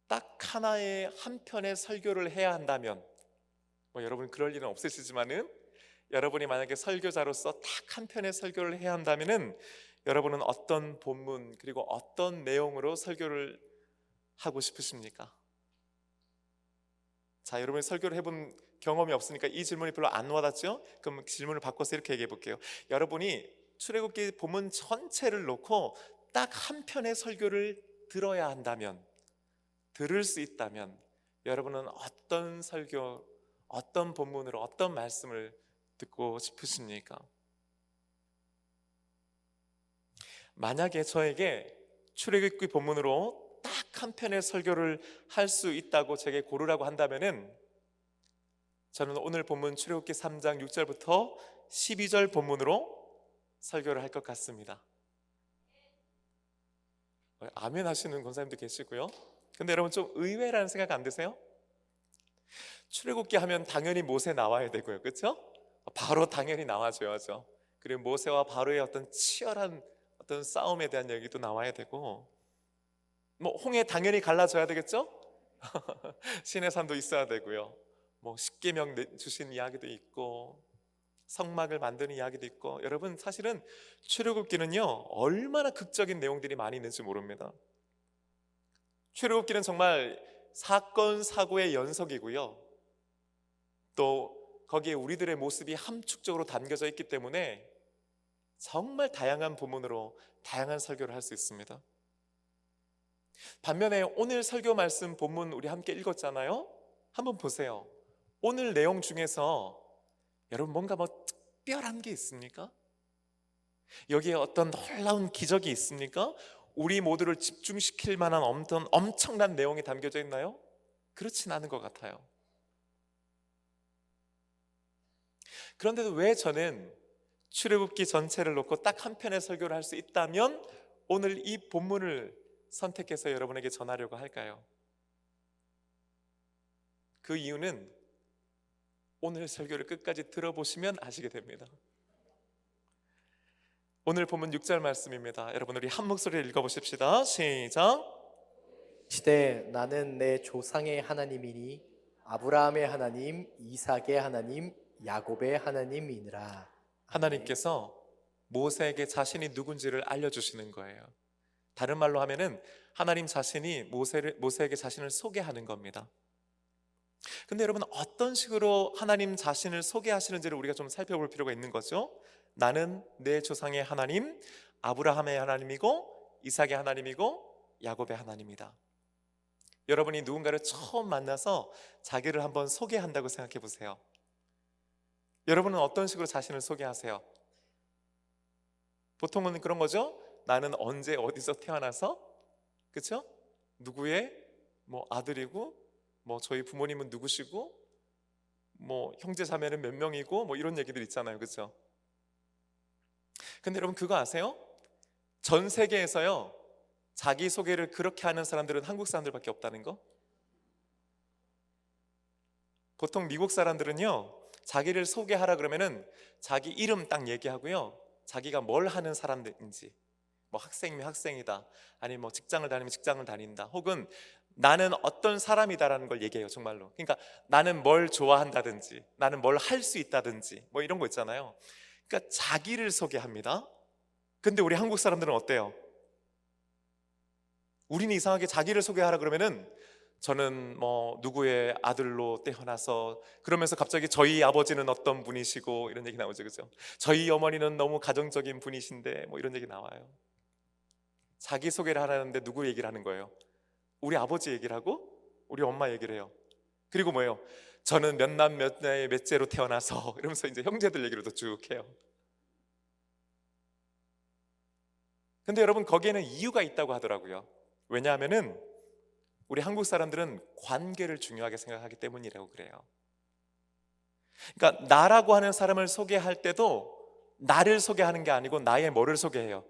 딱 하나의 한 편의 설교를 해야 한다면, 여러분 그럴 일은 없으시지만은 여러분이 만약에 설교자로서 딱 한 편의 설교를 해야 한다면은 여러분은 어떤 본문 그리고 어떤 내용으로 설교를 하고 싶으십니까? 자, 여러분이 설교를 해본 경험이 없으니까 이 질문이 별로 안 와닿죠? 그럼 질문을 바꿔서 이렇게 얘기해 볼게요. 여러분이 출애굽기 본문 전체를 놓고 딱 한 편의 설교를 들어야 한다면, 들을 수 있다면 여러분은 어떤 설교, 어떤 본문으로 어떤 말씀을 듣고 싶으십니까? 만약에 저에게 출애굽기 본문으로 딱 한 편의 설교를 할 수 있다고 제게 고르라고 한다면은 저는 오늘 본문 출애굽기 3장 6절부터 12절 본문으로 설교를 할 것 같습니다. 아멘 하시는 권사님도 계시고요. 근데 여러분 좀 의외라는 생각 안 드세요? 출애굽기 하면 당연히 모세 나와야 되고요, 그렇죠? 바로 당연히 나와줘야죠. 그리고 모세와 바로의 어떤 치열한 어떤 싸움에 대한 얘기도 나와야 되고, 홍해 당연히 갈라져야 되겠죠? 시내산도 있어야 되고요. 십계명 주신 이야기도 있고 성막을 만드는 이야기도 있고. 여러분 사실은 출애굽기는요 얼마나 극적인 내용들이 많이 있는지 모릅니다. 출애굽기는 정말 사건 사고의 연속이고요, 또 거기에 우리들의 모습이 함축적으로 담겨져 있기 때문에 정말 다양한 부문으로 다양한 설교를 할 수 있습니다. 반면에 오늘 설교 말씀 본문 우리 함께 읽었잖아요. 한번 보세요. 오늘 내용 중에서 여러분 뭔가 특별한 게 있습니까? 여기에 어떤 놀라운 기적이 있습니까? 우리 모두를 집중시킬 만한 엄청난 내용이 담겨져 있나요? 그렇진 않은 것 같아요. 그런데도 왜 저는 출애굽기 전체를 놓고 딱 한 편의 설교를 할 수 있다면 오늘 이 본문을 선택해서 여러분에게 전하려고 할까요? 그 이유는 오늘 설교를 끝까지 들어보시면 아시게 됩니다. 오늘 본문 6절 말씀입니다. 여러분 우리 한 목소리를 읽어보십시다. 시작. 시대 나는 내 조상의 하나님이니 아브라함의 하나님, 이삭의 하나님, 야곱의 하나님이니라. 하나님께서 모세에게 자신이 누군지를 알려주시는 거예요. 다른 말로 하면은 하나님 자신이 모세에게 자신을 소개하는 겁니다. 근데 여러분 어떤 식으로 하나님 자신을 소개하시는지를 우리가 좀 살펴볼 필요가 있는 거죠. 나는 내 조상의 하나님, 아브라함의 하나님이고 이삭의 하나님이고 야곱의 하나님이다. 여러분이 누군가를 처음 만나서 자기를 한번 소개한다고 생각해 보세요. 여러분은 어떤 식으로 자신을 소개하세요? 보통은 그런 거죠. 나는 언제 어디서 태어나서, 그렇죠? 누구의 아들이고, 저희 부모님은 누구시고, 형제 자매는 몇 명이고, 이런 얘기들 있잖아요, 그렇죠? 근데 여러분 그거 아세요? 전 세계에서요 자기 소개를 그렇게 하는 사람들은 한국 사람들밖에 없다는 거? 보통 미국 사람들은요 자기를 소개하라 그러면은 자기 이름 딱 얘기하고요, 자기가 뭘 하는 사람인지, 학생이면 학생이다, 아니면 직장을 다니면 직장을 다닌다, 혹은 나는 어떤 사람이다라는 걸 얘기해요. 정말로. 그러니까 나는 뭘 좋아한다든지, 나는 뭘 할 수 있다든지, 이런 거 있잖아요. 그러니까 자기를 소개합니다. 근데 우리 한국 사람들은 어때요? 우리는 이상하게 자기를 소개하라 그러면은 저는 누구의 아들로 태어나서, 그러면서 갑자기 저희 아버지는 어떤 분이시고 이런 얘기 나오죠, 그죠? 저희 어머니는 너무 가정적인 분이신데 이런 얘기 나와요. 자기 소개를 하라는데 누구 얘기를 하는 거예요? 우리 아버지 얘기를 하고 우리 엄마 얘기를 해요. 그리고 뭐예요? 저는 몇 남 몇 녀의 몇째로 태어나서, 이러면서 이제 형제들 얘기를 또 쭉 해요. 근데 여러분 거기에는 이유가 있다고 하더라고요. 왜냐하면은 우리 한국 사람들은 관계를 중요하게 생각하기 때문이라고 그래요. 그러니까 나라고 하는 사람을 소개할 때도 나를 소개하는 게 아니고 나의 뭐를 소개해요?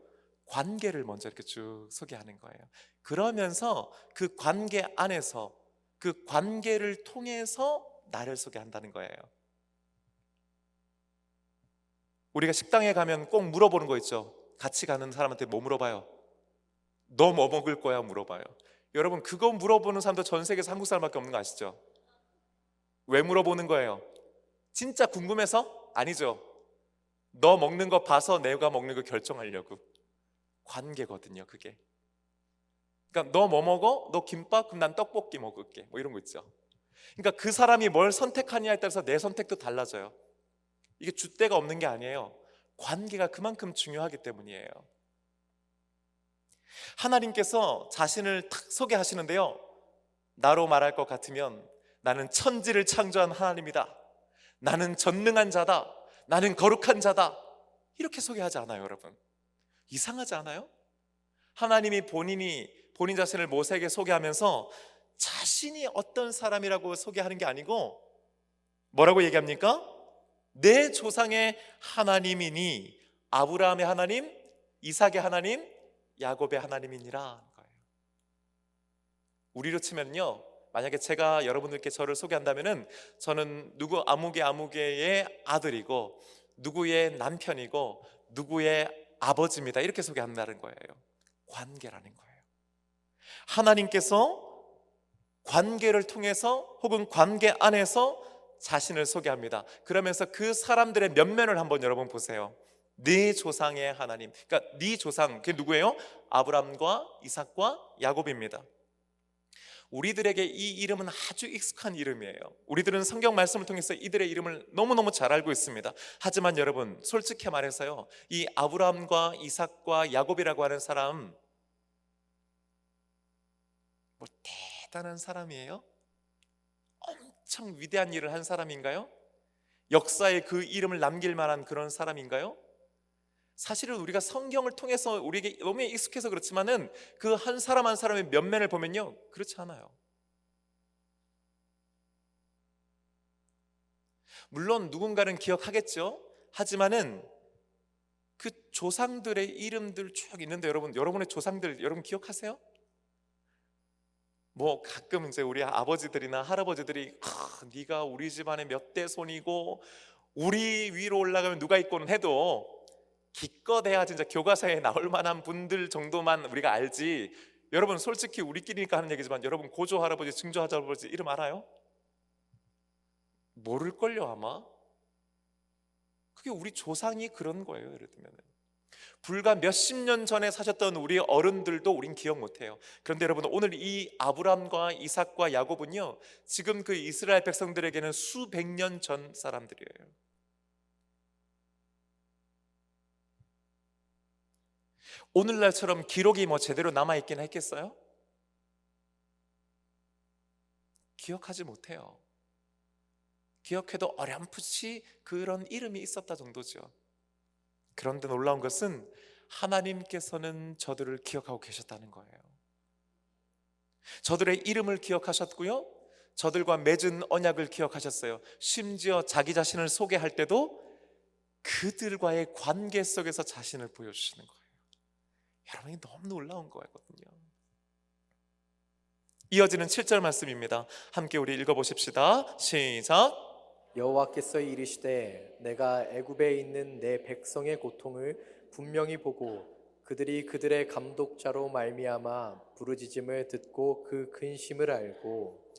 관계를 먼저 이렇게 쭉 소개하는 거예요. 그러면서 그 관계 안에서, 그 관계를 통해서 나를 소개한다는 거예요. 우리가 식당에 가면 꼭 물어보는 거 있죠. 같이 가는 사람한테 뭐 물어봐요? 너 뭐 먹을 거야? 물어봐요. 여러분, 그거 물어보는 사람도 전 세계에서 한국 사람밖에 없는 거 아시죠? 왜 물어보는 거예요? 진짜 궁금해서? 아니죠. 너 먹는 거 봐서 내가 먹는 거 결정하려고. 관계거든요, 그게. 그러니까 너 뭐 먹어? 너 김밥? 그럼 난 떡볶이 먹을게. 뭐 이런 거 있죠. 그러니까 그 사람이 뭘 선택하냐에 따라서 내 선택도 달라져요. 이게 줏대가 없는 게 아니에요. 관계가 그만큼 중요하기 때문이에요. 하나님께서 자신을 탁 소개하시는데요, 나로 말할 것 같으면 나는 천지를 창조한 하나님이다, 나는 전능한 자다, 나는 거룩한 자다, 이렇게 소개하지 않아요. 여러분, 이상하지 않아요? 하나님이 본인 자신을 모세에게 소개하면서 자신이 어떤 사람이라고 소개하는 게 아니고 뭐라고 얘기합니까? 내 조상의 하나님이니 아브라함의 하나님, 이삭의 하나님, 야곱의 하나님이니라 거예요. 우리로 치면요, 만약에 제가 여러분들께 저를 소개한다면은 저는 누구 아무개의 아들이고 누구의 남편이고 누구의 아버지입니다, 이렇게 소개한다는 거예요. 관계라는 거예요. 하나님께서 관계를 통해서 혹은 관계 안에서 자신을 소개합니다. 그러면서 그 사람들의 면면을 한번 여러분 보세요. 네 조상의 하나님, 그러니까 네 조상, 그게 누구예요? 아브람과 이삭과 야곱입니다. 우리들에게 이 이름은 아주 익숙한 이름이에요. 우리들은 성경 말씀을 통해서 이들의 이름을 너무너무 잘 알고 있습니다. 하지만 여러분, 솔직히 말해서요, 이 아브람과 이삭과 야곱이라고 하는 사람 뭐 대단한 사람이에요? 엄청 위대한 일을 한 사람인가요? 역사에 그 이름을 남길 만한 그런 사람인가요? 사실은 우리가 성경을 통해서 우리에게 너무 익숙해서 그렇지만은 그 한 사람 한 사람의 면면을 보면요, 그렇지 않아요. 물론 누군가는 기억하겠죠. 하지만은 그 조상들의 이름들 쭉 있는데 여러분의 조상들 여러분 기억하세요? 뭐 가끔 이제 우리 아버지들이나 할아버지들이 네가 우리 집안의 몇 대 손이고 우리 위로 올라가면 누가 있고는 해도 기껏해야 진짜 교과서에 나올 만한 분들 정도만 우리가 알지. 여러분, 솔직히 우리끼리니까 하는 얘기지만 여러분 고조 할아버지, 증조 할아버지 이름 알아요? 모를걸요 아마. 그게 우리 조상이 그런 거예요. 예를 들면 불과 몇십 년 전에 사셨던 우리 어른들도 우린 기억 못해요. 그런데 여러분, 오늘 이 아브람과 이삭과 야곱은요, 지금 그 이스라엘 백성들에게는 수백 년 전 사람들이에요. 오늘날처럼 기록이 뭐 제대로 남아있긴 했겠어요? 기억하지 못해요. 기억해도 어렴풋이 그런 이름이 있었다 정도죠. 그런데 놀라운 것은 하나님께서는 저들을 기억하고 계셨다는 거예요. 저들의 이름을 기억하셨고요, 저들과 맺은 언약을 기억하셨어요. 심지어 자기 자신을 소개할 때도 그들과의 관계 속에서 자신을 보여주시는 거예요. 여러분이 너무 놀라운 거거든요. 이어지는 7절 말씀입니다. 함께 우리 읽어보십시다. 시작. 여호와께서 이르시되 내가 애굽에 있는 내 백성의 고통을 분명히 보고 그들이 그들의 감독자로 말미암아 부르짖음을 듣고 그 근심을 알고.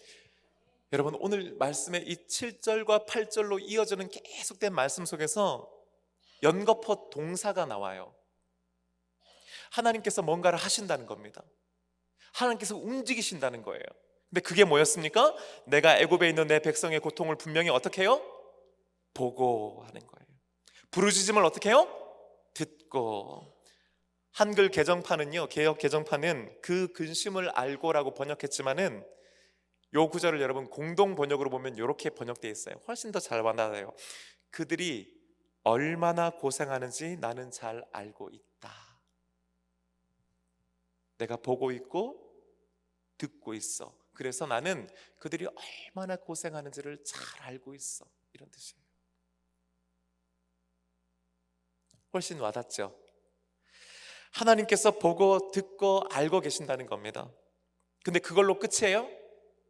여러분, 오늘 말씀의 이 7절과 8절로 이어지는 계속된 말씀 속에서 연거푸 동사가 나와요. 하나님께서 뭔가를 하신다는 겁니다. 하나님께서 움직이신다는 거예요. 근데 그게 뭐였습니까? 내가 애굽에 있는 내 백성의 고통을 분명히 어떻게 해요? 보고 하는 거예요. 부르짖음을 어떻게 해요? 듣고. 한글 개정판은요, 개역 개정판은 그 근심을 알고라고 번역했지만은 요 구절을 여러분 공동 번역으로 보면 이렇게 번역되어 있어요. 훨씬 더 잘 와닿아요. 그들이 얼마나 고생하는지 나는 잘 알고 있다. 내가 보고 있고 듣고 있어. 그래서 나는 그들이 얼마나 고생하는지를 잘 알고 있어. 이런 뜻이에요. 훨씬 와닿죠? 하나님께서 보고 듣고 알고 계신다는 겁니다. 근데 그걸로 끝이에요?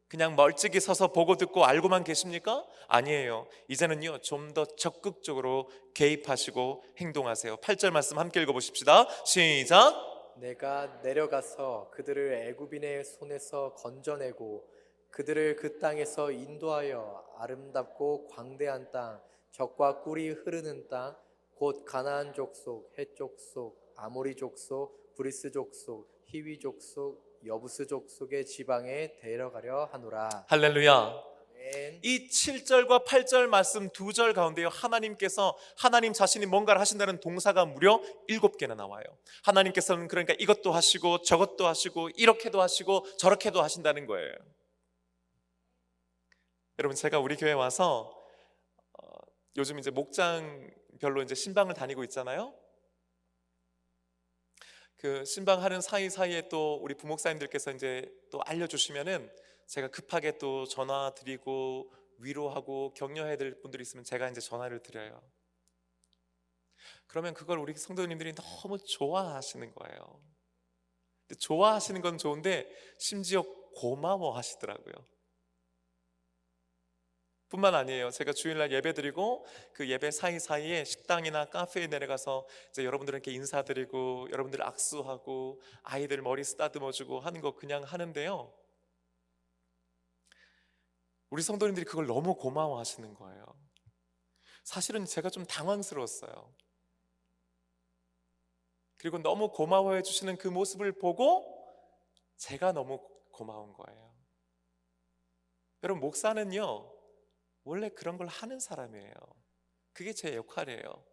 그냥 멀찍이 서서 보고 듣고 알고만 계십니까? 아니에요. 이제는요, 좀 더 적극적으로 개입하시고 행동하세요. 8절 말씀 함께 읽어보십시다. 시작. 내가 내려가서 그들을 애굽인의 손에서 건져내고 그들을 그 땅에서 인도하여 아름답고 광대한 땅, 젖과 꿀이 흐르는 땅, 곧 가나안 족속, 헷 족속, 아모리 족속, 브리스 족속, 히위 족속, 여부스 족속의 지방에 데려가려 하노라. 할렐루야. 아멘. 이 7절과 8절 말씀 두 절 가운데요, 하나님께서 하나님 자신이 뭔가를 하신다는 동사가 무려 7개나 나와요. 하나님께서는 그러니까 이것도 하시고 저것도 하시고 이렇게도 하시고 저렇게도 하신다는 거예요. 여러분, 제가 우리 교회 와서 요즘 이제 목장별로 이제 신방을 다니고 있잖아요. 그 신방하는 사이사이에 또 우리 부목사님들께서 이제 또 알려주시면은 제가 급하게 또 전화 드리고 위로하고 격려해야 될 분들이 있으면 제가 이제 전화를 드려요. 그러면 그걸 우리 성도님들이 너무 좋아하시는 거예요. 근데 좋아하시는 건 좋은데 심지어 고마워하시더라고요. 뿐만 아니에요. 제가 주일날 예배 드리고 그 예배 사이사이에 식당이나 카페에 내려가서 이제 여러분들께 인사드리고 여러분들 악수하고 아이들 머리 쓰다듬어주고 하는 거 그냥 하는데요, 우리 성도님들이 그걸 너무 고마워하시는 거예요. 사실은 제가 좀 당황스러웠어요. 그리고 너무 고마워해 주시는 그 모습을 보고 제가 너무 고마운 거예요. 여러분, 목사는요 원래 그런 걸 하는 사람이에요. 그게 제 역할이에요.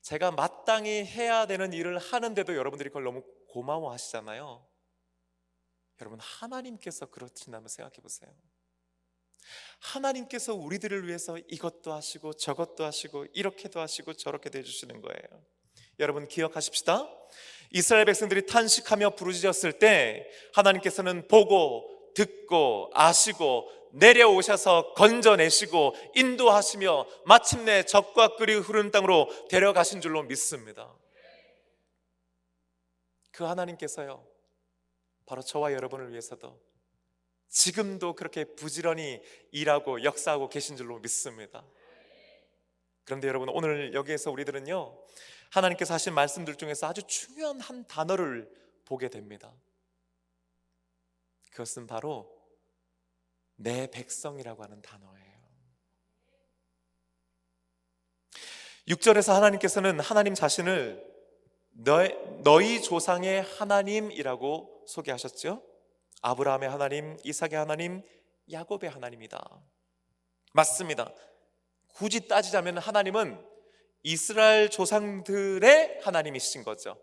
제가 마땅히 해야 되는 일을 하는데도 여러분들이 그걸 너무 고마워하시잖아요. 여러분, 하나님께서 그렇진 않으면 생각해 보세요. 하나님께서 우리들을 위해서 이것도 하시고 저것도 하시고 이렇게도 하시고 저렇게도 해주시는 거예요. 여러분, 기억하십시다. 이스라엘 백성들이 탄식하며 부르짖었을 때 하나님께서는 보고 듣고 아시고 내려오셔서 건져내시고 인도하시며 마침내 젖과 꿀이 흐르는 땅으로 데려가신 줄로 믿습니다. 그 하나님께서요, 바로 저와 여러분을 위해서도 지금도 그렇게 부지런히 일하고 역사하고 계신 줄로 믿습니다. 그런데 여러분, 오늘 여기에서 우리들은요 하나님께서 하신 말씀들 중에서 아주 중요한 한 단어를 보게 됩니다. 그것은 바로 내 백성이라고 하는 단어예요. 6절에서 하나님께서는 하나님 자신을 너희 조상의 하나님이라고 소개하셨죠. 아브라함의 하나님, 이삭의 하나님, 야곱의 하나님이다. 맞습니다. 굳이 따지자면 하나님은 이스라엘 조상들의 하나님이신 거죠.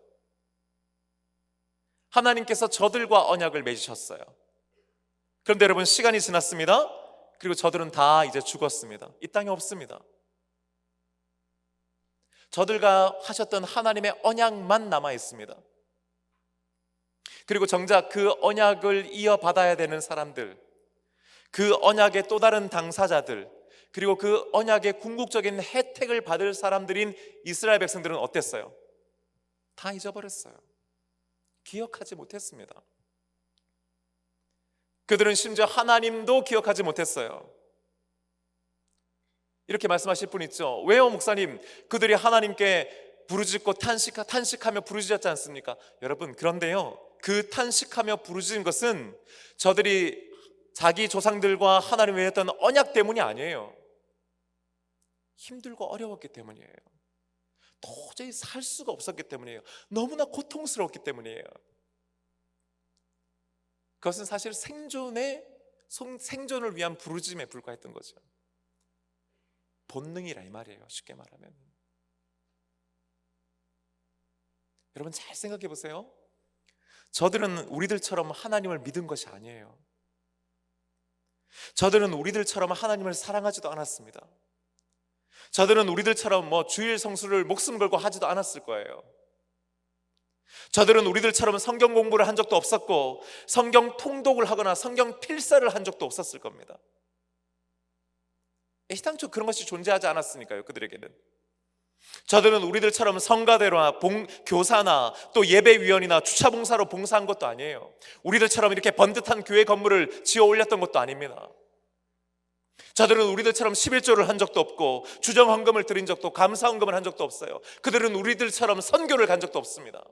하나님께서 저들과 언약을 맺으셨어요. 그런데 여러분, 시간이 지났습니다. 그리고 저들은 다 이제 죽었습니다. 이 땅에 없습니다. 저들과 하셨던 하나님의 언약만 남아 있습니다. 그리고 정작 그 언약을 이어받아야 되는 사람들, 그 언약의 또 다른 당사자들, 그리고 그 언약의 궁극적인 혜택을 받을 사람들인 이스라엘 백성들은 어땠어요? 다 잊어버렸어요. 기억하지 못했습니다. 그들은 심지어 하나님도 기억하지 못했어요. 이렇게 말씀하실 분 있죠. 왜요 목사님? 그들이 하나님께 부르짖고 탄식하며 부르짖었지 않습니까? 여러분, 그런데요, 그 탄식하며 부르짖은 것은 저들이 자기 조상들과 하나님을 했던 언약 때문이 아니에요. 힘들고 어려웠기 때문이에요. 도저히 살 수가 없었기 때문이에요. 너무나 고통스러웠기 때문이에요. 그것은 사실 생존을 위한 부르짖음에 불과했던 거죠. 본능이라 이 말이에요. 쉽게 말하면. 여러분, 잘 생각해 보세요. 저들은 우리들처럼 하나님을 믿은 것이 아니에요. 저들은 우리들처럼 하나님을 사랑하지도 않았습니다. 저들은 우리들처럼 주일 성수를 목숨 걸고 하지도 않았을 거예요. 저들은 우리들처럼 성경 공부를 한 적도 없었고 성경 통독을 하거나 성경 필사를 한 적도 없었을 겁니다. 애시당초 그런 것이 존재하지 않았으니까요. 그들에게는. 저들은 우리들처럼 성가대로나 교사나 또 예배위원이나 주차봉사로 봉사한 것도 아니에요. 우리들처럼 이렇게 번듯한 교회 건물을 지어 올렸던 것도 아닙니다. 저들은 우리들처럼 11조를 한 적도 없고 주정헌금을 드린 적도, 감사헌금을 한 적도 없어요. 그들은 우리들처럼 선교를 간 적도 없습니다.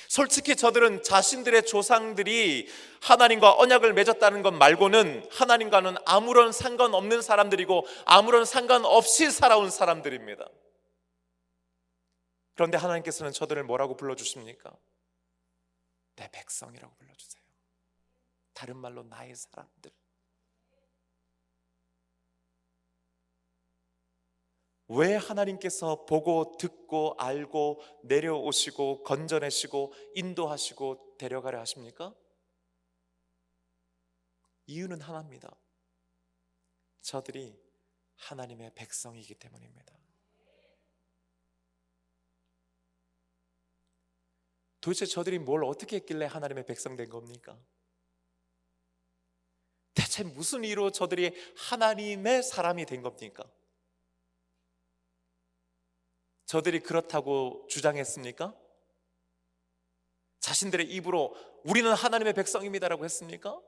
솔직히 저들은 자신들의 조상들이 하나님과 언약을 맺었다는 것 말고는 하나님과는 아무런 상관없는 사람들이고 아무런 상관없이 살아온 사람들입니다. 그런데 하나님께서는 저들을 뭐라고 불러주십니까? 내 백성이라고 불러주세요. 다른 말로 나의 사람들. 왜 하나님께서 보고 듣고 알고 내려오시고 건져내시고 인도하시고 데려가려 하십니까? 이유는 하나입니다. 저들이 하나님의 백성이기 때문입니다. 도대체 저들이 뭘 어떻게 했길래 하나님의 백성 된 겁니까? 대체 무슨 이유로 저들이 하나님의 사람이 된 겁니까? 저들이 그렇다고 주장했습니까? 자신들의 입으로 우리는 하나님의 백성입니다라고 했습니까?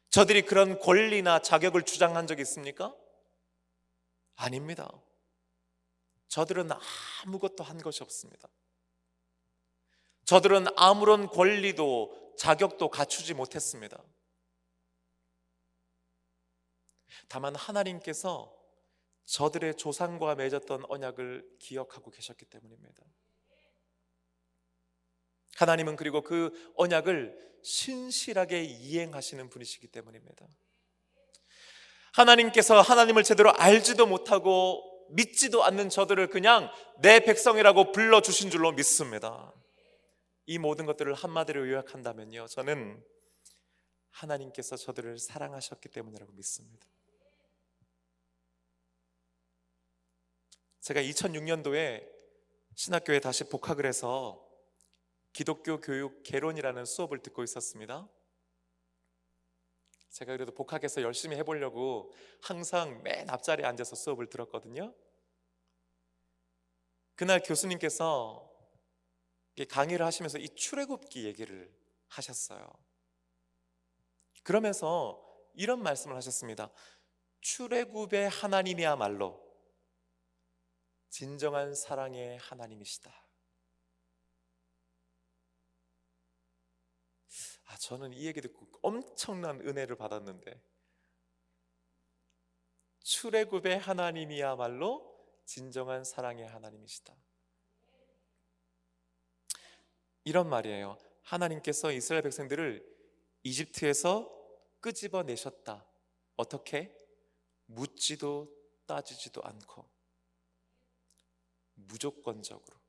저들이 그런 권리나 자격을 주장한 적이 있습니까? 아닙니다. 저들은 아무것도 한 것이 없습니다. 저들은 아무런 권리도 자격도 갖추지 못했습니다. 다만 하나님께서 저들의 조상과 맺었던 언약을 기억하고 계셨기 때문입니다. 하나님은 그리고 그 언약을 신실하게 이행하시는 분이시기 때문입니다. 하나님께서 하나님을 제대로 알지도 못하고 믿지도 않는 저들을 그냥 내 백성이라고 불러주신 줄로 믿습니다. 이 모든 것들을 한마디로 요약한다면요, 저는 하나님께서 저들을 사랑하셨기 때문이라고 믿습니다. 제가 2006년도에 신학교에 다시 복학을 해서 기독교 교육 개론이라는 수업을 듣고 있었습니다. 제가 그래도 복학해서 열심히 해보려고 항상 맨 앞자리에 앉아서 수업을 들었거든요. 그날 교수님께서 강의를 하시면서 이 출애굽기 얘기를 하셨어요. 그러면서 이런 말씀을 하셨습니다. 출애굽의 하나님이야말로 진정한 사랑의 하나님이시다. 저는 이 얘기 듣고 엄청난 은혜를 받았는데, 출애굽의 하나님이야말로 진정한 사랑의 하나님이시다. 이런 말이에요. 하나님께서 이스라엘 백성들을 이집트에서 끄집어내셨다. 어떻게? 묻지도 따지지도 않고 무조건적으로.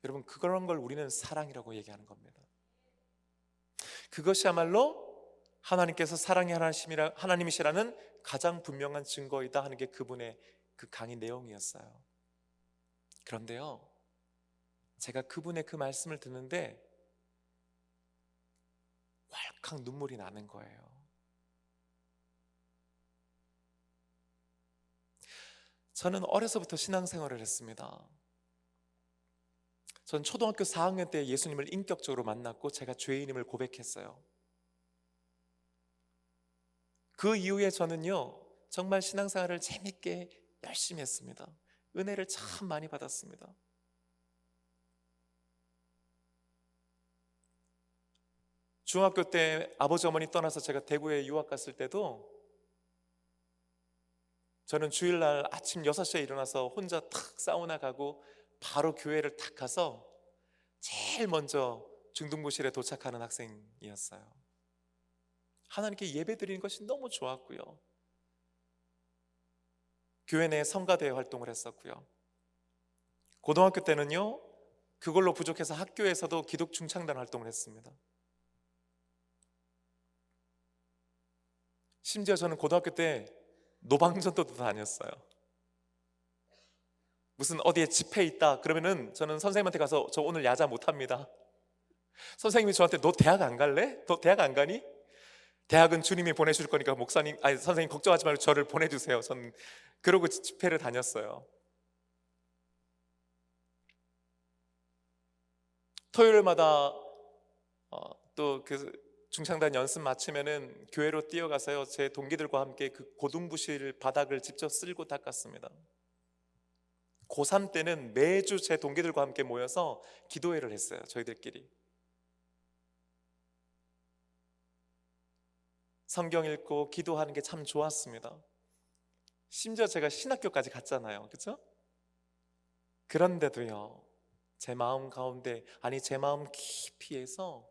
여러분, 그런 걸 우리는 사랑이라고 얘기하는 겁니다. 그것이야말로 하나님께서 사랑의 하나님이시라는 가장 분명한 증거이다 하는 게 그분의 그 강의 내용이었어요. 그런데요, 제가 그분의 그 말씀을 듣는데 왈칵 눈물이 나는 거예요. 저는 어려서부터 신앙생활을 했습니다. 전 초등학교 4학년 때 예수님을 인격적으로 만났고 제가 죄인임을 고백했어요. 그 이후에 저는요, 정말 신앙생활을 재밌게 열심히 했습니다. 은혜를 참 많이 받았습니다. 중학교 때 아버지 어머니 떠나서 제가 대구에 유학 갔을 때도 저는 주일날 아침 6시에 일어나서 혼자 탁 사우나 가고 바로 교회를 탁 가서 제일 먼저 중등부실에 도착하는 학생이었어요. 하나님께 예배 드리는 것이 너무 좋았고요. 교회 내 성가대회 활동을 했었고요. 고등학교 때는요, 그걸로 부족해서 학교에서도 기독 중창단 활동을 했습니다. 심지어 저는 고등학교 때 노방전도도 다녔어요. 무슨 어디에 집회 있다 그러면은 저는 선생님한테 가서 저 오늘 야자 못합니다. 선생님이 저한테 너 대학 안 갈래? 너 대학 안 가니? 대학은 주님이 보내줄 거니까 목사님, 아니 선생님 걱정하지 말고 저를 보내주세요. 저는 그러고 집회를 다녔어요. 토요일마다 또 그 중창단 연습 마치면은 교회로 뛰어가서요, 제 동기들과 함께 그 고등부실 바닥을 직접 쓸고 닦았습니다. 고3 때는 매주 제 동기들과 함께 모여서 기도회를 했어요. 저희들끼리 성경 읽고 기도하는 게 참 좋았습니다. 심지어 제가 신학교까지 갔잖아요. 그렇죠? 그런데도요, 제 마음 가운데, 아니 제 마음 깊이에서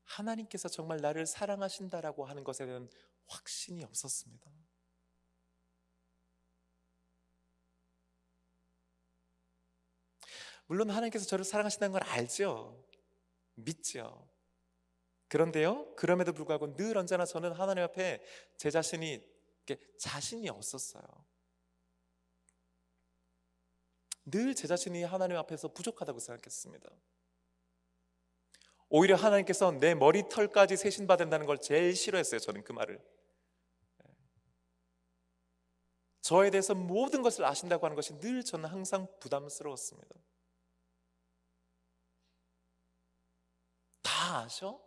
하나님께서 정말 나를 사랑하신다라고 하는 것에 대한 확신이 없었습니다. 물론 하나님께서 저를 사랑하신다는 걸 알죠. 믿죠. 그런데요, 그럼에도 불구하고 늘 언제나 저는 하나님 앞에 제 자신이 자신이 없었어요. 늘 제 자신이 하나님 앞에서 부족하다고 생각했습니다. 오히려 하나님께서 내 머리털까지 세신 받는다는 걸 제일 싫어했어요. 저는 그 말을. 저에 대해서 모든 것을 아신다고 하는 것이 늘 저는 항상 부담스러웠습니다. 다 아셔?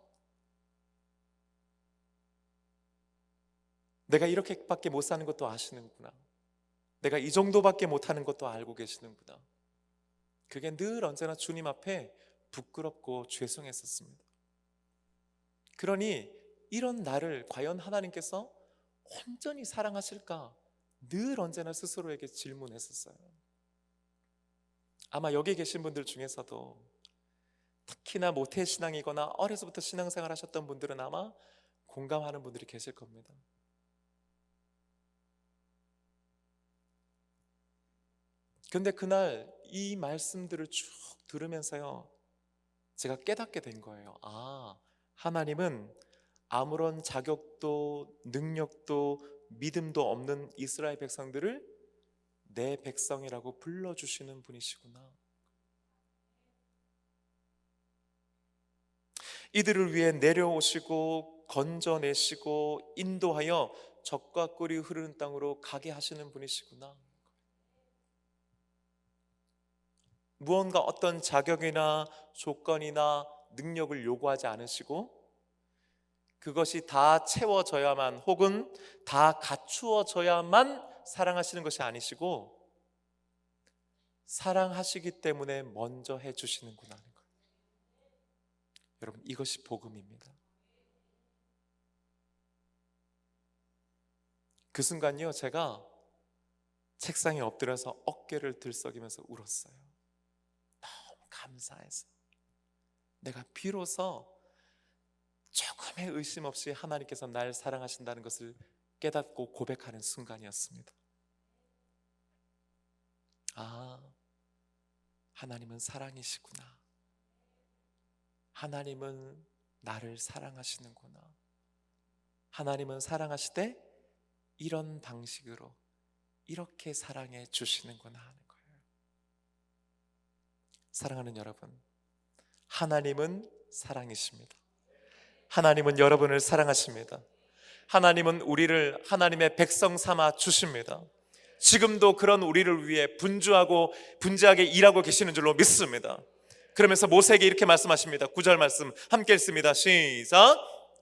내가 이렇게밖에 못 사는 것도 아시는구나. 내가 이 정도밖에 못하는 것도 알고 계시는구나. 그게 늘 언제나 주님 앞에 부끄럽고 죄송했었습니다. 그러니 이런 나를 과연 하나님께서 온전히 사랑하실까? 늘 언제나 스스로에게 질문했었어요. 아마 여기 계신 분들 중에서도 특히나 모태신앙이거나 어려서부터 신앙생활 하셨던 분들은 아마 공감하는 분들이 계실 겁니다. 그런데 그날 이 말씀들을 쭉 들으면서요, 제가 깨닫게 된 거예요. 아, 하나님은 아무런 자격도 능력도 믿음도 없는 이스라엘 백성들을 내 백성이라고 불러주시는 분이시구나. 이들을 위해 내려오시고 건져내시고 인도하여 젖과 꿀이 흐르는 땅으로 가게 하시는 분이시구나. 무언가 어떤 자격이나 조건이나 능력을 요구하지 않으시고 그것이 다 채워져야만 혹은 다 갖추어져야만 사랑하시는 것이 아니시고 사랑하시기 때문에 먼저 해주시는구나 하는 거예요. 여러분, 이것이 복음입니다. 그 순간요, 제가 책상에 엎드려서 어깨를 들썩이면서 울었어요. 너무 감사해서 내가 비로소 조금의 의심 없이 하나님께서 날 사랑하신다는 것을 깨닫고 고백하는 순간이었습니다. 아, 하나님은 사랑이시구나. 하나님은 나를 사랑하시는구나. 하나님은 사랑하시되 이런 방식으로 이렇게 사랑해 주시는구나 하는 거예요. 사랑하는 여러분, 하나님은 사랑이십니다. 하나님은 여러분을 사랑하십니다. 하나님은 우리를 하나님의 백성 삼아 주십니다. 지금도 그런 우리를 위해 분주하게 일하고 계시는 줄로 믿습니다. 그러면서 모세에게 이렇게 말씀하십니다. 9절 말씀 함께 읽습니다. 시작.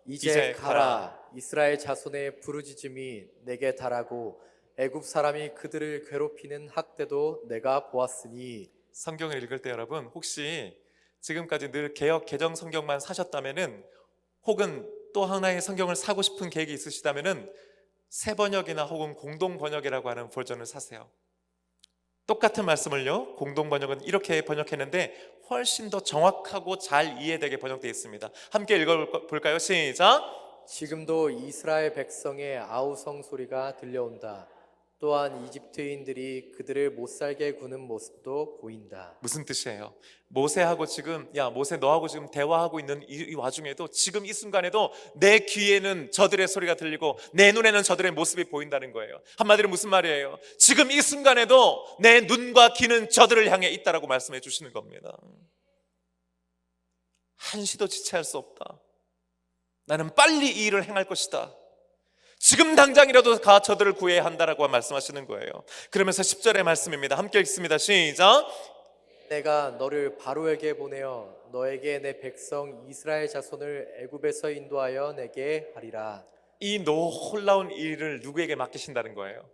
이제 가라. 이스라엘 자손의 부르짖음이 내게 달하고 애굽 사람이 그들을 괴롭히는 학대도 내가 보았으니. 성경을 읽을 때 여러분, 혹시 지금까지 늘 개역 개정 성경만 사셨다면은 혹은 또 하나의 성경을 사고 싶은 계획이 있으시다면은 새 번역이나 혹은 공동 번역이라고 하는 버전을 사세요. 똑같은 말씀을요, 공동 번역은 이렇게 번역했는데 훨씬 더 정확하고 잘 이해되게 번역되어 있습니다. 함께 읽어볼까요? 시작. 지금도 이스라엘 백성의 아우성 소리가 들려온다. 또한 이집트인들이 그들을 못살게 구는 모습도 보인다. 무슨 뜻이에요? 모세하고 지금, 야 모세 너하고 지금 대화하고 있는 이 와중에도 지금 이 순간에도 내 귀에는 저들의 소리가 들리고 내 눈에는 저들의 모습이 보인다는 거예요. 한마디로 무슨 말이에요? 지금 이 순간에도 내 눈과 귀는 저들을 향해 있다라고 말씀해 주시는 겁니다. 한시도 지체할 수 없다. 나는 빨리 이 일을 행할 것이다. 지금 당장이라도 가 저들을 구해야 한다라고 말씀하시는 거예요. 그러면서 10절의 말씀입니다. 함께 읽습니다. 시작. 내가 너를 바로에게 보내어 너에게 내 백성 이스라엘 자손을 애굽에서 인도하여 내게 하리라. 이 놀라운 일을 누구에게 맡기신다는 거예요?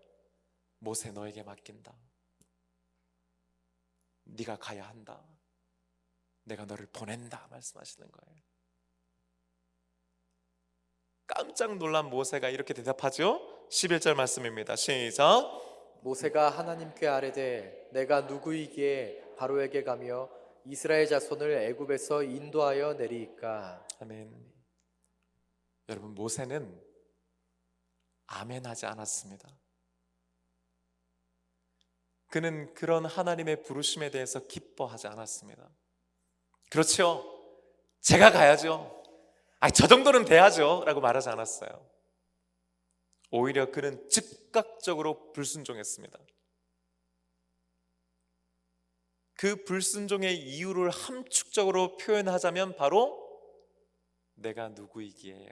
모세 너에게 맡긴다. 네가 가야 한다. 내가 너를 보낸다 말씀하시는 거예요. 깜짝 놀란 모세가 이렇게 대답하죠. 11절 말씀입니다. 시작. 모세가 하나님께 아뢰되 내가 누구이기에 바로에게 가며 이스라엘 자손을 애굽에서 인도하여 내리이까. 아멘. 여러분, 모세는 아멘하지 않았습니다. 그는 그런 하나님의 부르심에 대해서 기뻐하지 않았습니다. 그렇죠, 제가 가야죠, 저 정도는 돼야죠 라고 말하지 않았어요. 오히려 그는 즉각적으로 불순종했습니다. 그 불순종의 이유를 함축적으로 표현하자면 바로 내가 누구이기에요.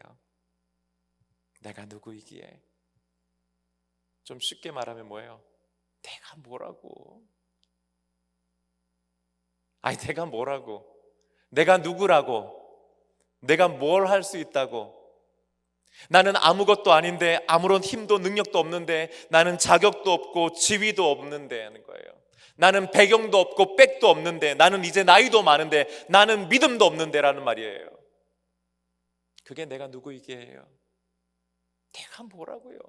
내가 누구이기에. 좀 쉽게 말하면 뭐예요? 내가 뭐라고? 내가 뭐라고? 내가 누구라고? 내가 뭘 할 수 있다고? 나는 아무것도 아닌데, 아무런 힘도 능력도 없는데, 나는 자격도 없고 지위도 없는데 하는 거예요. 나는 배경도 없고 백도 없는데, 나는 이제 나이도 많은데, 나는 믿음도 없는데 라는 말이에요. 그게 내가 누구이기에요. 내가 뭐라고요?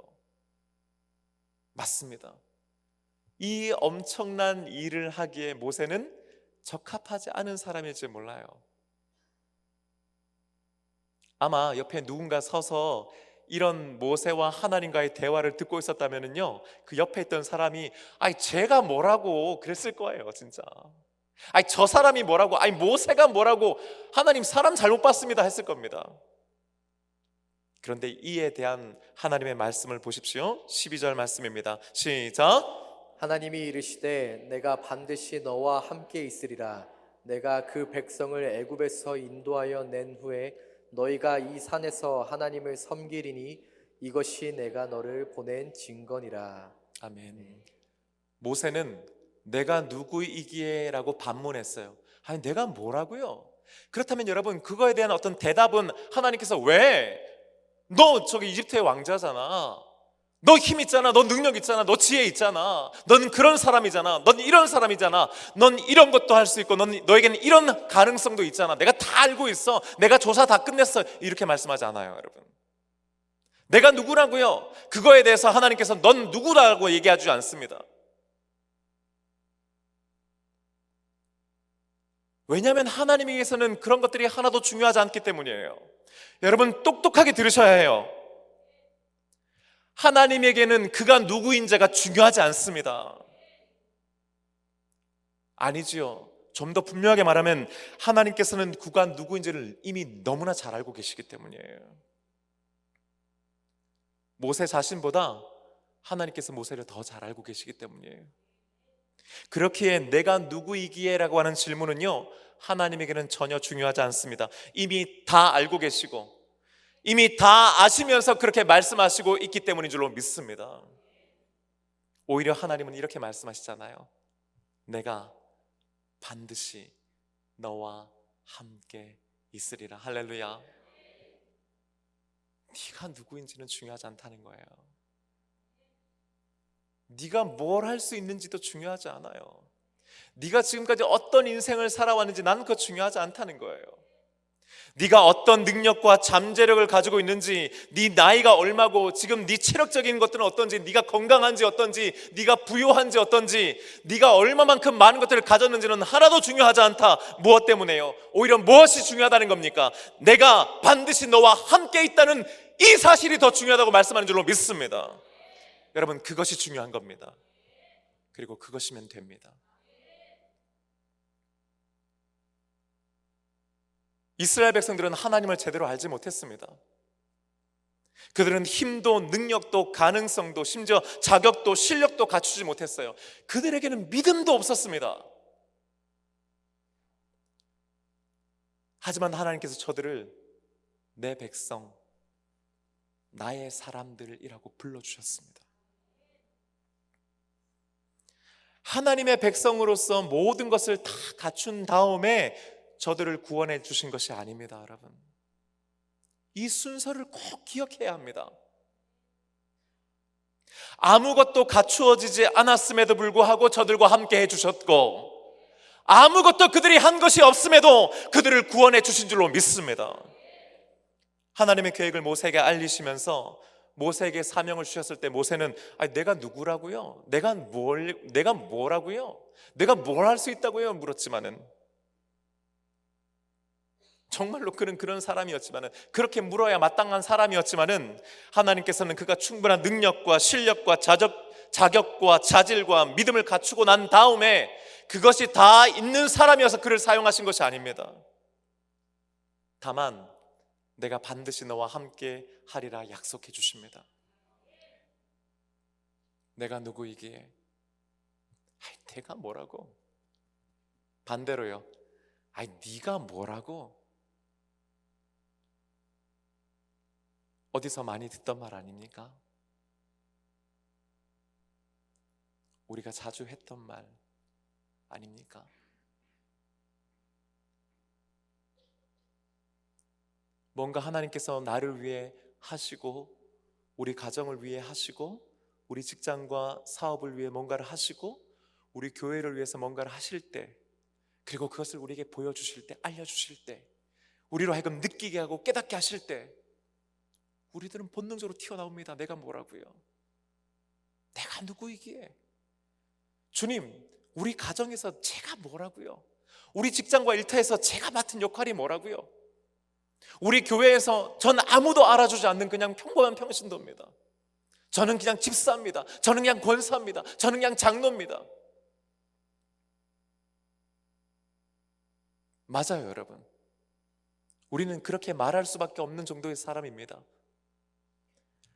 맞습니다. 이 엄청난 일을 하기에 모세는 적합하지 않은 사람일지 몰라요. 아마 옆에 누군가 서서 이런 모세와 하나님과의 대화를 듣고 있었다면요, 그 옆에 있던 사람이 제가 뭐라고 그랬을 거예요. 진짜 저 사람이 뭐라고, 모세가 뭐라고, 하나님 사람 잘못 봤습니다 했을 겁니다. 그런데 이에 대한 하나님의 말씀을 보십시오. 12절 말씀입니다. 시작. 하나님이 이르시되 내가 반드시 너와 함께 있으리라. 내가 그 백성을 애굽에서 인도하여 낸 후에 너희가 이 산에서 하나님을 섬기리니 이것이 내가 너를 보낸 증거니라. 아멘. 모세는 내가 누구이기에 라고 반문했어요. 내가 뭐라고요? 그렇다면 여러분, 그거에 대한 어떤 대답은 하나님께서 왜? 너 저기 이집트의 왕자잖아, 너 힘 있잖아, 너 능력 있잖아, 너 지혜 있잖아, 너는 그런 사람이잖아, 넌 이런 사람이잖아, 넌 이런 것도 할 수 있고, 너에게는 이런 가능성도 있잖아, 내가 다 알고 있어, 내가 조사 다 끝냈어, 이렇게 말씀하지 않아요. 여러분, 내가 누구라고요? 그거에 대해서 하나님께서 넌 누구라고 얘기하지 않습니다. 왜냐하면 하나님에게서는 그런 것들이 하나도 중요하지 않기 때문이에요. 여러분, 똑똑하게 들으셔야 해요. 하나님에게는 그가 누구인지가 중요하지 않습니다. 아니지요. 좀 더 분명하게 말하면 하나님께서는 그가 누구인지를 이미 너무나 잘 알고 계시기 때문이에요. 모세 자신보다 하나님께서 모세를 더 잘 알고 계시기 때문이에요. 그렇기에 내가 누구이기에 라고 하는 질문은요, 하나님에게는 전혀 중요하지 않습니다. 이미 다 알고 계시고 이미 다 아시면서 그렇게 말씀하시고 있기 때문인 줄로 믿습니다. 오히려 하나님은 이렇게 말씀하시잖아요. 내가 반드시 너와 함께 있으리라. 할렐루야. 네가 누구인지는 중요하지 않다는 거예요. 네가 뭘 할 수 있는지도 중요하지 않아요. 네가 지금까지 어떤 인생을 살아왔는지 나는 그거 중요하지 않다는 거예요. 네가 어떤 능력과 잠재력을 가지고 있는지, 네 나이가 얼마고 지금 네 체력적인 것들은 어떤지, 네가 건강한지 어떤지, 네가 부유한지 어떤지, 네가 얼마만큼 많은 것들을 가졌는지는 하나도 중요하지 않다. 무엇 때문에요? 오히려 무엇이 중요하다는 겁니까? 내가 반드시 너와 함께 있다는 이 사실이 더 중요하다고 말씀하는 줄로 믿습니다. 여러분, 그것이 중요한 겁니다. 그리고 그것이면 됩니다. 이스라엘 백성들은 하나님을 제대로 알지 못했습니다. 그들은 힘도 능력도 가능성도 심지어 자격도 실력도 갖추지 못했어요. 그들에게는 믿음도 없었습니다. 하지만 하나님께서 저들을 내 백성, 나의 사람들이라고 불러주셨습니다. 하나님의 백성으로서 모든 것을 다 갖춘 다음에 저들을 구원해 주신 것이 아닙니다. 여러분, 이 순서를 꼭 기억해야 합니다. 아무것도 갖추어지지 않았음에도 불구하고 저들과 함께 해주셨고, 아무것도 그들이 한 것이 없음에도 그들을 구원해 주신 줄로 믿습니다. 하나님의 계획을 모세에게 알리시면서 모세에게 사명을 주셨을 때 모세는 내가 누구라고요? 내가 뭐라고요? 내가 뭘 할 수 있다고요? 물었지만은 정말로 그는 그런 사람이었지만은, 그렇게 물어야 마땅한 사람이었지만은 하나님께서는 그가 충분한 능력과 실력과 자격과 자질과 믿음을 갖추고 난 다음에 그것이 다 있는 사람이어서 그를 사용하신 것이 아닙니다. 다만 내가 반드시 너와 함께 하리라 약속해 주십니다. 내가 누구이기에 내가 뭐라고? 반대로요, 네가 뭐라고? 어디서 많이 듣던 말 아닙니까? 우리가 자주 했던 말 아닙니까? 뭔가 하나님께서 나를 위해 하시고, 우리 가정을 위해 하시고, 우리 직장과 사업을 위해 뭔가를 하시고, 우리 교회를 위해서 뭔가를 하실 때, 그리고 그것을 우리에게 보여주실 때, 알려주실 때, 우리로 하여금 느끼게 하고 깨닫게 하실 때 우리들은 본능적으로 튀어나옵니다. 내가 뭐라고요? 내가 누구이기에? 주님, 우리 가정에서 제가 뭐라고요? 우리 직장과 일터에서 제가 맡은 역할이 뭐라고요? 우리 교회에서 전 아무도 알아주지 않는 그냥 평범한 평신도입니다. 저는 그냥 집사입니다. 저는 그냥 권사입니다. 저는 그냥 장로입니다. 맞아요, 여러분. 우리는 그렇게 말할 수밖에 없는 정도의 사람입니다.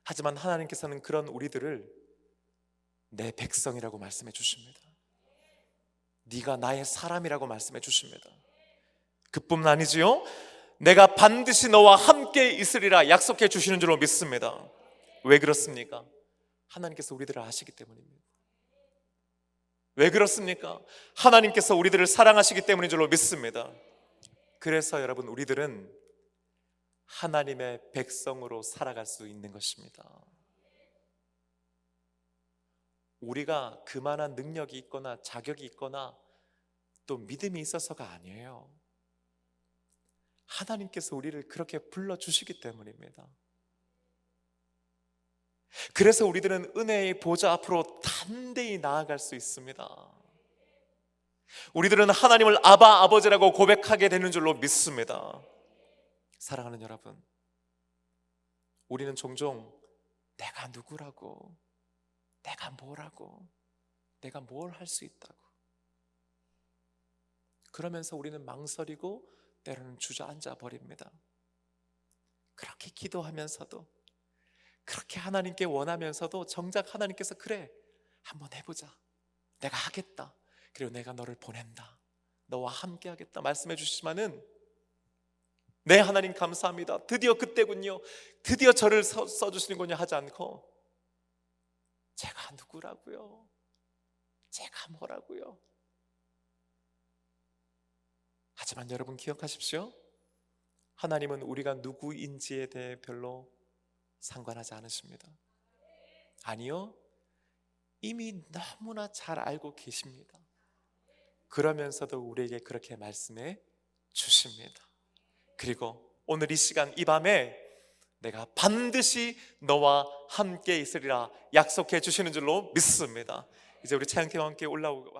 하지만 하나님께서는 그런 우리들을 내 백성이라고 말씀해 주십니다. 네가 나의 사람이라고 말씀해 주십니다. 그뿐만 아니지요, 내가 반드시 너와 함께 있으리라 약속해 주시는 줄로 믿습니다. 왜 그렇습니까? 하나님께서 우리들을 아시기 때문입니다. 왜 그렇습니까? 하나님께서 우리들을 사랑하시기 때문인 줄로 믿습니다. 그래서 여러분, 우리들은 하나님의 백성으로 살아갈 수 있는 것입니다. 우리가 그만한 능력이 있거나 자격이 있거나 또 믿음이 있어서가 아니에요. 하나님께서 우리를 그렇게 불러주시기 때문입니다. 그래서 우리들은 은혜의 보좌 앞으로 담대히 나아갈 수 있습니다. 우리들은 하나님을 아바 아버지라고 고백하게 되는 줄로 믿습니다. 사랑하는 여러분, 우리는 종종 내가 누구라고, 내가 뭐라고, 내가 뭘 할 수 있다고, 그러면서 우리는 망설이고 때로는 주저앉아 버립니다. 그렇게 기도하면서도, 그렇게 하나님께 원하면서도 정작 하나님께서 그래, 한번 해보자, 내가 하겠다, 그리고 내가 너를 보낸다, 너와 함께 하겠다 말씀해 주시지만은, 네 하나님 감사합니다, 드디어 그때군요, 드디어 저를 써주시는군요 하지 않고, 제가 누구라고요? 제가 뭐라고요? 하지만 여러분 기억하십시오. 하나님은 우리가 누구인지에 대해 별로 상관하지 않으십니다. 아니요, 이미 너무나 잘 알고 계십니다. 그러면서도 우리에게 그렇게 말씀해 주십니다. 그리고 오늘 이 시간, 이 밤에 내가 반드시 너와 함께 있으리라 약속해 주시는 줄로 믿습니다. 이제 우리 찬양팀과 함께 올라오고